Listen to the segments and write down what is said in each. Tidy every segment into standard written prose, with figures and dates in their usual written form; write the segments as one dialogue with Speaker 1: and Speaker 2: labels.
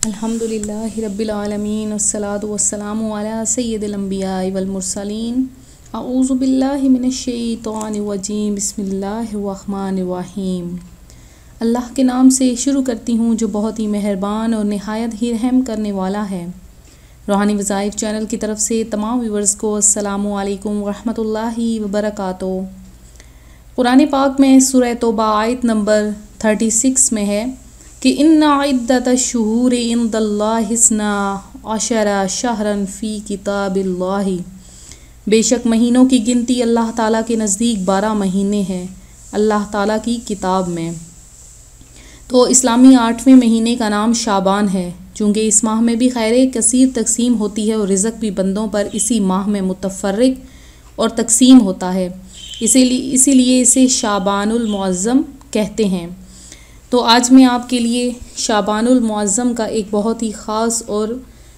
Speaker 1: अल्हम्दुलिल्लाहि रब्बिल आलमीन वस्सलातु वस्सलामु अला सय्यिदिल अंबियाइ वल मुरसलीन अऊज़ु बिल्लाहि मिनश शैतानिर रजीम बिस्मिल्लाहिर रहमानिर रहीम। अल्लाह के नाम से शुरू करती हूँ जो बहुत ही मेहरबान और निहायत ही रहम करने वाला है। रूहानी वज़ाइफ चैनल की तरफ से तमाम व्यूअर्स को अस्सलामु अलैकुम वरहमतुल्लाहि वबरकातुहू। कुरान पाक में सूरह तौबा आयत नंबर 36 में है कि इन्ना इद्दतश-शुहूरि इंदल्लाहि इस्ना अशरा शहरन फ़ी किताबिल्लाहि, बेशक महीनों की गिनती अल्लाह ताला के नज़दीक 12 महीने हैं अल्लाह ताला की किताब में। तो इस्लामी 8वें महीने का नाम शाबान है, चूँकि इस माह में भी खैर कसीर तकसीम होती है और रिज़्क़ भी बंदों पर इसी माह में मुतफ़र्रिक और तकसीम होता है, इसीलिए इसे शाबानुल मुअज़्ज़म कहते हैं। तो आज मैं आपके लिए शाबानुल मुअज़्ज़म का एक बहुत ही ख़ास और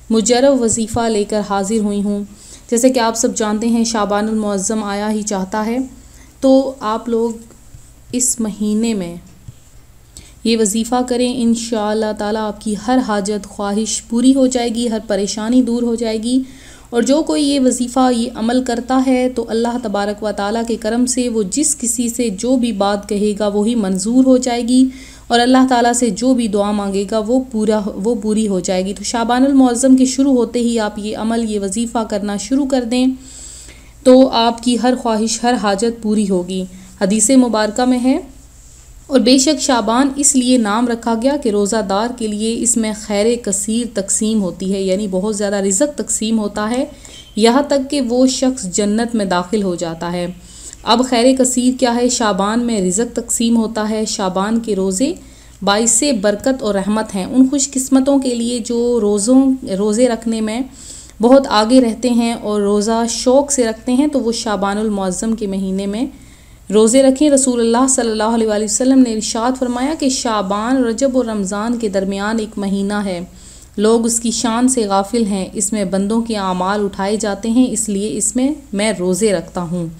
Speaker 1: मुजर्रब वजीफ़ा लेकर हाज़िर हुई हूँ। जैसे कि आप सब जानते हैं शाबानुल मुअज़्ज़म आया ही चाहता है, तो आप लोग इस महीने में ये वजीफ़ा करें, इंशाअल्लाह ताला आपकी हर हाजत ख्वाहिश पूरी हो जाएगी, हर परेशानी दूर हो जाएगी। और जो कोई ये वजीफ़ा ये अमल करता है तो अल्लाह तबारक व ताला के करम से वो जिस किसी से जो भी बात कहेगा वही मंजूर हो जाएगी और अल्लाह ताला से जो भी दुआ मांगेगा वो पूरी हो जाएगी। तो शाबानुल मुअज़्ज़म के शुरू होते ही आप ये अमल ये वजीफ़ा करना शुरू कर दें तो आपकी हर ख्वाहिश हर हाजत पूरी होगी। हदीस मुबारका में है, और बेशक शाबान इसलिए नाम रखा गया कि रोज़ादार के लिए इसमें खैर कसीर तकसीम होती है, यानी बहुत ज़्यादा रिज़्क़ तकसीम होता है, यहाँ तक कि वो शख्स जन्नत में दाखिल हो जाता है। अब खैर कसीर क्या है? शाबान में रिज़्क़ तकसीम होता है। शाबान के रोज़े बाइसे बरकत और रहमत हैं उन खुशकिस्मतों के लिए जो रोज़े रखने में बहुत आगे रहते हैं और रोज़ा शौक़ से रखते हैं, तो वो शाबानुल मुअज़्ज़म के महीने में रोज़े रखें। रसूलुल्लाह सल्लल्लाहु अलैहि वसल्लम ने इरशाद फरमाया कि शाबान, रजब और रमज़ान के दरमियान एक महीना है, लोग उसकी शान से गाफिल हैं, इसमें बंदों के आमाल उठाए जाते हैं, इसलिए इसमें मैं रोज़े रखता हूँ।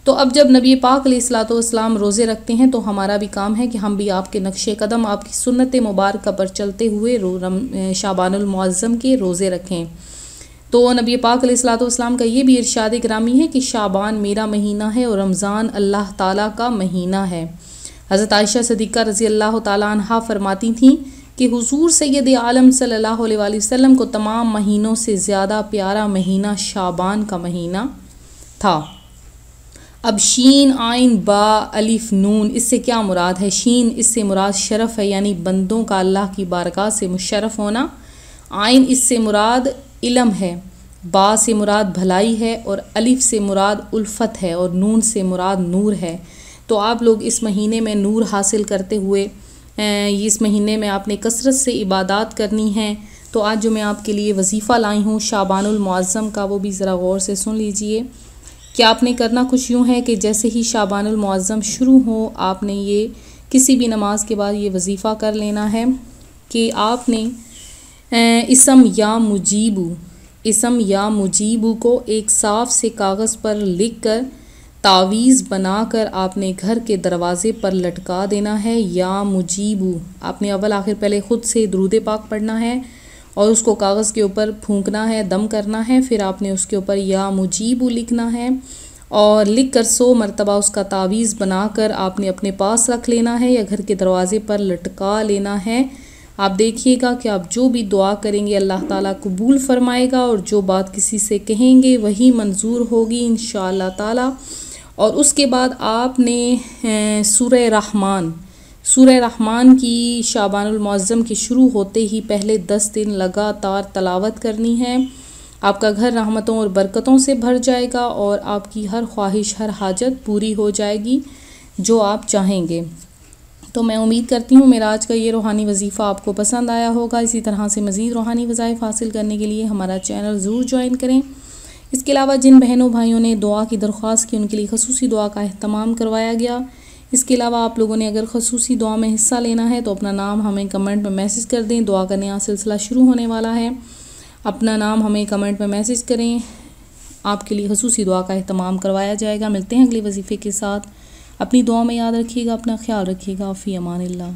Speaker 1: तो अब जब नबी पाक अलैहिस्सलातु वस्सलाम रोज़े रखते हैं तो हमारा भी काम है कि हम भी आपके नक्शे कदम आपकी सुन्नत मुबारक पर चलते हुए शाबानुल मुअज़्ज़म के रोज़े रखें। तो नबी पाक अलैहिस्सलातु वस्सलाम का ये भी इरशाद गिरामी है कि शाबान मेरा महीना है और रमज़ान अल्लाह ताला का महीना है। हज़रत आयशा सिद्दीक़ा रज़ी अल्लाह ताला अन्हा फरमाती थीं कि हुज़ूर सैयद आलम सल्लल्लाहु अलैहि वसल्लम को तमाम महीनों से ज़्यादा प्यारा महीना शाबान का महीना था। अब शीन आइन बा अलिफ नून, इससे क्या मुराद है? शीन इससे मुराद शरफ़ है, यानी बंदों का अल्लाह की बारगाह से मुशर्रफ होना। आइन इससे मुराद इल्म है, बा से मुराद भलाई है और अलिफ से मुराद उल्फत है और नून से मुराद नूर है। तो आप लोग इस महीने में नूर हासिल करते हुए इस महीने में आपने कसरत से इबादत करनी है। तो आज जो मैं आपके लिए वजीफ़ा लाई हूँ शाबानुल मुअज़्ज़म का, वो भी ज़रा गौर से सुन लीजिए कि आपने करना कुछ यूँ है कि जैसे ही शाबानुल मुअज़्ज़म शुरू हो आपने ये किसी भी नमाज के बाद ये वजीफ़ा कर लेना है कि आपने इसम या मुजीबू को एक साफ़ से कागज़ पर लिख कर तावीज़ बनाकर आपने घर के दरवाज़े पर लटका देना है। या मुजीबू आपने अव्वल आखिर पहले ख़ुद से दुरूद पाक पढ़ना है और उसको कागज़ के ऊपर फूंकना है, दम करना है, फिर आपने उसके ऊपर या मुजीबू लिखना है और लिख कर 100 मरतबा उसका तावीज़ बनाकर आपने अपने पास रख लेना है या घर के दरवाज़े पर लटका लेना है। आप देखिएगा कि आप जो भी दुआ करेंगे अल्लाह ताला कबूल फ़रमाएगा और जो बात किसी से कहेंगे वही मंजूर होगी इंशाअल्लाह ताला। और उसके बाद आपने सूरह रहमान की शाबानुल मुअज़्ज़म के शुरू होते ही पहले 10 दिन लगातार तलावत करनी है। आपका घर रहमतों और बरकतों से भर जाएगा और आपकी हर ख्वाहिश हर हाजत पूरी हो जाएगी जो आप चाहेंगे। तो मैं उम्मीद करती हूँ मेरा आज का ये रूहानी वजीफ़ा आपको पसंद आया होगा। इसी तरह से मज़ीद रूहानी वज़ाइफ़ हासिल करने के लिए हमारा चैनल ज़रूर ज्वाइन करें। इसके अलावा जिन बहनों भाइयों ने दुआ की दरख्वास्त की उनके लिए ख़ुसूसी दुआ का अहतमाम करवाया गया। इसके अलावा आप लोगों ने अगर ख़ुसूसी दुआ में हिस्सा लेना है तो अपना नाम हमें कमेंट में मैसेज कर दें। दुआ का नया सिलसिला शुरू होने वाला है, अपना नाम हमें कमेंट में मैसेज करें, आपके लिए ख़ुसूसी दुआ का अहतमाम करवाया जाएगा। मिलते हैं अगले वजीफ़े के साथ। अपनी दुआ में याद रखिएगा, अपना ख्याल रखिएगा। फ़ी अमानिल्लाह।